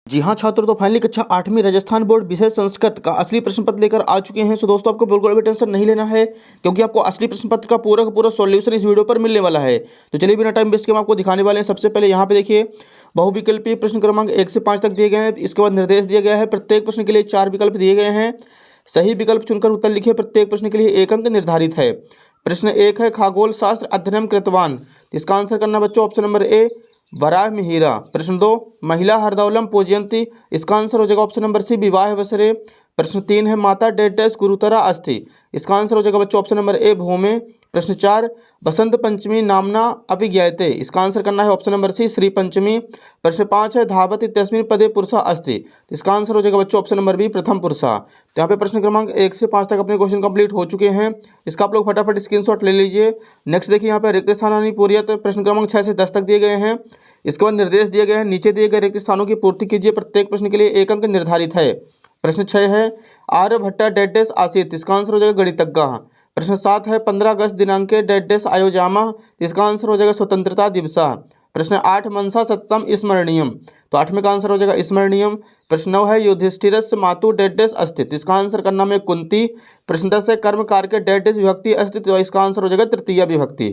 जी हाँ छात्रों, तो फाइनली कक्षा 8वीं राजस्थान बोर्ड विषय संस्कृत का असली प्रश्न पत्र लेकर आ चुके हैं। सो दोस्तों, आपको बिल्कुल भी टेंशन नहीं लेना है, क्योंकि आपको असली प्रश्न पत्र का पूरा सॉल्यूशन इस वीडियो पर मिलने वाला है। तो चलिए बिना टाइम वेस्ट के हम आपको दिखाने वाले हैं। सबसे पहले यहाँ पे देखिए, बहुविकल्पीय प्रश्न क्रमांक 1 से 5 तक दिए गए हैं। इसके बाद निर्देश दिया गया है। प्रत्येक प्रश्न के लिए 4 विकल्प दिए गए हैं। सही विकल्प चुनकर उत्तर लिखिए। प्रत्येक प्रश्न के लिए 1 अंक निर्धारित है। प्रश्न 1 है, खगोल शास्त्र अध्ययन कृतवान। इसका आंसर करना बच्चों option number A, Varaha Mihira. प्रश्न 2, महिला हरदौलम पूजयंती। इसका आंसर हो जाएगा ऑप्शन नंबर सी, विवाह अवसरे। प्रश्न 3 है, माता डेडस गुरुतरा अस्थि। इसका आंसर हो जाएगा बच्चों ऑप्शन नंबर ए, भूमि। प्रश्न 4, बसंत पंचमी नामना अभिज्ञायते। इसका आंसर करना है ऑप्शन नंबर सी, श्री पंचमी। प्रश्न 5 है, धावत इत्यस्मिन् पदे पुरुषा अस्ति। इसका आंसर हो जाएगा बच्चों ऑप्शन नंबर बी, प्रथम पुरुषा। तो यहाँ पे प्रश्न क्रमांक 1 से 5 तक अपने क्वेश्चन कंप्लीट हो चुके हैं। इसका आप लोग फटाफट स्क्रीनशॉट ले लीजिए। नेक्स्ट देखिए, यहाँ पे रिक्त स्थानानि पूर्यत। प्रश्न क्रमांक 6 से 10 तक दिए गए हैं। इसके बाद निर्देश दिए गए हैं। नीचे दिए गए रिक्त स्थानों की पूर्ति कीजिए। प्रत्येक प्रश्न के लिए 1 अंक निर्धारित है। प्रश्न 6 है, आर्यभट्टा डेडेस आसीत। इसका आंसर हो जाएगा गणितज्ञ। प्रश्न 7 है, 15 अगस्त दिनांके डेडेस आयोजामा। इसका आंसर हो जाएगा स्वतंत्रता दिवसा। प्रश्न 8, मनसा सततम स्मरणीयम। तो 8वें का आंसर हो जाएगा स्मरणीयम। प्रश्न 9 है, युधिष्ठिरस्य मातु डेडेस अस्तित्व। इसका आंसर करना में कुंती। प्रश्न 10 है, कर्म कार्य के डेडेस विभक्ति अस्तित्व। तो इसका आंसर हो जाएगा तृतीय विभक्ति।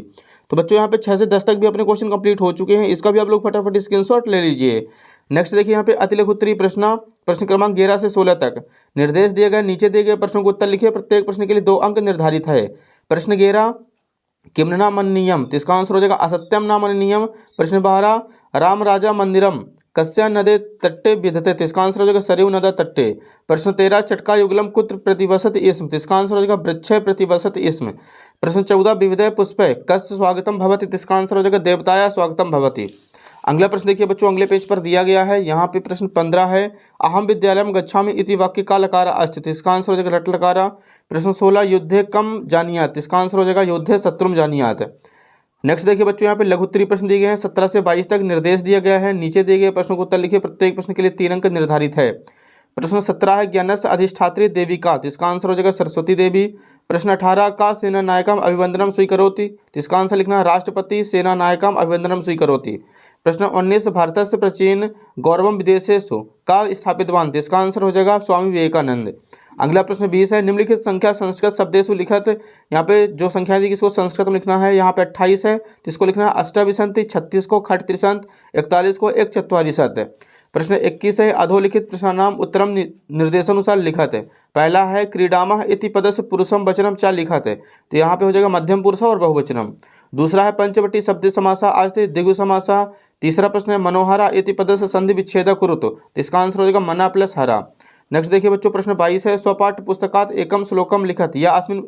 तो बच्चों यहाँ पे 6 से 10 तक भी अपने क्वेश्चन कंप्लीट हो चुके हैं। इसका भी आप लोग फटाफट स्क्रीनशॉट ले लीजिए। नेक्स्ट देखिए, यहाँ पे अतिलघु उत्तरीय प्रश्न क्रमांक 11 से 16 तक निर्देश दिए गए। नीचे दिए गए प्रश्नों को उत्तर लिखिए। प्रत्येक प्रश्न के लिए 2 अंक निर्धारित है। प्रश्न 11, किम न मन्नीयम। तो इसका आंसर हो जाएगा असत्यम न मन्नीयम। प्रश्न 12, राम राजा मंदिरम कस्या नदे तट्टे विधते। तो इसका आंसर हो जाएगा सरयू नदा तट्टे। प्रश्न 13, चटका युगलम कुत्र प्रतिवसत इसम। तो इसका आंसर हो जाएगा वृक्ष प्रतिवसत इसम। प्रश्न 14, विविधय पुष्पे कस्य स्वागतम भवति। तो इसका आंसर हो जाएगा देवताया स्वागतम भवति। अगला प्रश्न देखिए बच्चों, अगले पेज पर दिया गया है। यहाँ पे प्रश्न 15 है, अहम विद्यालयम गच्छामि इति वाक्य का लकार अस्ति। इसका आंसर हो जाएगा लट लकारा। प्रश्न 16, युद्धे कम जानियात। इसका आंसर हो जाएगा युद्धे शत्रुम जानियात। नेक्स्ट देखिए बच्चों, यहाँ पे लघु उत्तरीय प्रश्न दिए गए हैं। 17 से 22 तक निर्देश दिया गया है। नीचे दिए गए प्रश्नों को उत्तर लिखिए। प्रत्येक प्रश्न के लिए 3 अंक निर्धारित है। प्रश्न 17 है, ज्ञानस्य अधिष्ठात्री देविका। तो इसका आंसर हो जाएगा सरस्वती देवी। प्रश्न 18, का सेना नायकम अभिवंदनम स्वीकरोति। तो इसका आंसर लिखना है राष्ट्रपति सेना नायकम अभिवंदनम स्वीकरोति। प्रश्न 19, भारतस्य प्राचीन गौरवम विदेशेषु का स्थापितवान। तो इसका आंसर हो जाएगा स्वामी विवेकानंद। अगला प्रश्न 20 है, निम्नलिखित संख्या संस्कृत शब्देषु लिखत। यहाँ पे जो संख्या दी किसको संस्कृत में लिखना है। यहाँ पे 28 है, तो इसको लिखना है अष्टाविंशति। 36 को खट त्रिशंत। 41 को एक चत्वारिशत। प्रश्न 21 है, अधोलिखित प्रश्नानाम उत्तरम निर्देशानुसार लिखत है। पहला है, क्रीडामः इति पदस्य पुरुषम वचनम चा लिखत है। तो यहाँ पे हो जाएगा मध्यम पुरुष और बहुवचनम। दूसरा है, पंचवटी शब्द समासा आस्ते द्विगु समासा। तीसरा प्रश्न है, मनोहरा इति पदस्य संधि विच्छेद कुरुत। तो इसका आंसर हो जाएगा मना प्लस हरा। नेक्स्ट देखिए बच्चों, प्रश्न 22 है, स्वपाठ्य पुस्तकात एकम श्लोकम लिखत या अस्मिन्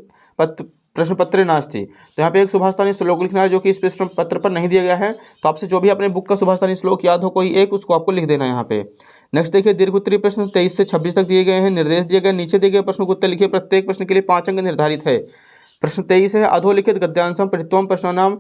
प्रश्न पत्र नास्ति। तो यहाँ पे एक सुभाषतानी श्लोक लिखना है, जो कि इस प्रश्न पत्र पर नहीं दिया गया है। तो आपसे जो भी अपने बुक का सुभाषतानी श्लोक याद हो कोई एक, उसको आपको लिख देना है यहाँ पे। नेक्स्ट देखिए, दीर्घ उत्तरीय प्रश्न 23 से 26 तक दिए गए हैं। निर्देश दिए गए। नीचे दिए गए प्रश्नों को उत्तर लिखिए। प्रत्येक प्रश्न के लिए 5 अंक निर्धारित है। प्रश्न 23 है, अधोलिखित गद्यांशम पठित्वम प्रश्नानाम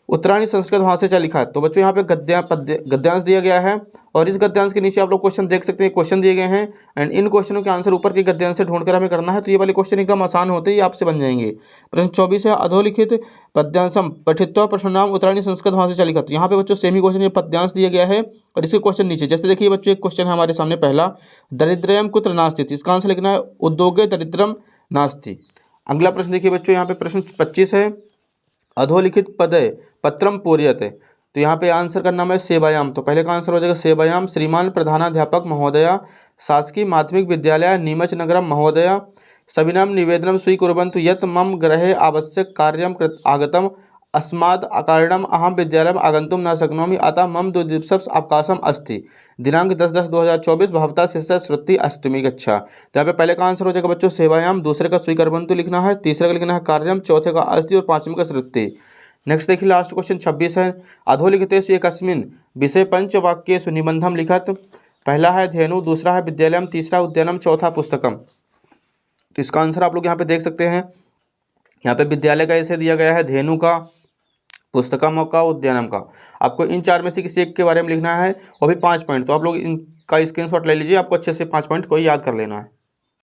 उत्तराणी संस्कृत भाषा से लिखा है। तो बच्चों यहाँ पे गद्यांश दिया गया है, और इस गद्यांश के नीचे आप लोग क्वेश्चन देख सकते हैं। क्वेश्चन दिए गए हैं, एंड इन क्वेश्चनों के आंसर ऊपर के गद्यांश से ढूंढकर हमें करना है। तो ये वाले क्वेश्चन एकदम आसान होते ही आपसे बन जाएंगे। प्रश्न 24 है, अधोलिखित पद्यांशम पठित्वा प्रश्नानाम उत्तराणी संस्कृत भाषा से लिखा। तो यहाँ पे बच्चों सेमी क्वेश्चन ये पद्यांश दिया गया है, और इसके क्वेश्चन नीचे जैसे देखिए बच्चों, एक क्वेश्चन है हमारे सामने पहला, दरिद्रयम कुत्र नास्ति। इसका आंसर लिखना है उद्योगे दरिद्रम नास्ति। अगला प्रश्न देखिए बच्चों, यहाँ पे प्रश्न 25 है, अधोलिखित पदे पत्रम पूर्यते। तो यहाँ पे आंसर का नाम है सेवायाम। तो पहले का आंसर हो जाएगा सेवायाम। श्रीमान प्रधानाध्यापक महोदया शासकीय माध्यमिक विद्यालय नीमच नगरम महोदया सविनम निवेदनम स्वीकुर्वन्तु यत् मम गृहे आवश्यक कार्यम आगतम अस्माद् अकारणम अहम विद्यालयम आगन्तुम न शक्नोमि अतः मम 2 दिवस अवकाशम अस्ति दिनांक 10/10/2024 भवता शिष्य श्रुति अष्टमी कक्षा। तो यहाँ पे पहले का आंसर हो जाएगा बच्चों सेवायाम। दूसरे का स्वीकुर्वन्तु लिखना है। तीसरे का लिखना है कार्यम। चौथे का अस्ति, और 5वें का श्रुति। नेक्स्ट देखिए लास्ट क्वेश्चन 26 है, अधोलिखितेषु एकस्मिन् विषय पंचवाक्येषु निबंधम लिखत। पहला है धेनु, दूसरा है विद्यालयम, तीसरा उद्यानम, चौथा पुस्तकम। तो इसका आंसर आप लोग यहाँ पे देख सकते हैं। यहाँ पे विद्यालय का ऐसे दिया गया है, धेनु का, पुस्तकम का, उद्यानम का। आपको इन 4 में से किसी एक के बारे में लिखना है, और भी 5 पॉइंट। तो आप लोग इनका स्क्रीनशॉट ले लीजिए, आपको अच्छे से 5 पॉइंट को याद कर लेना है।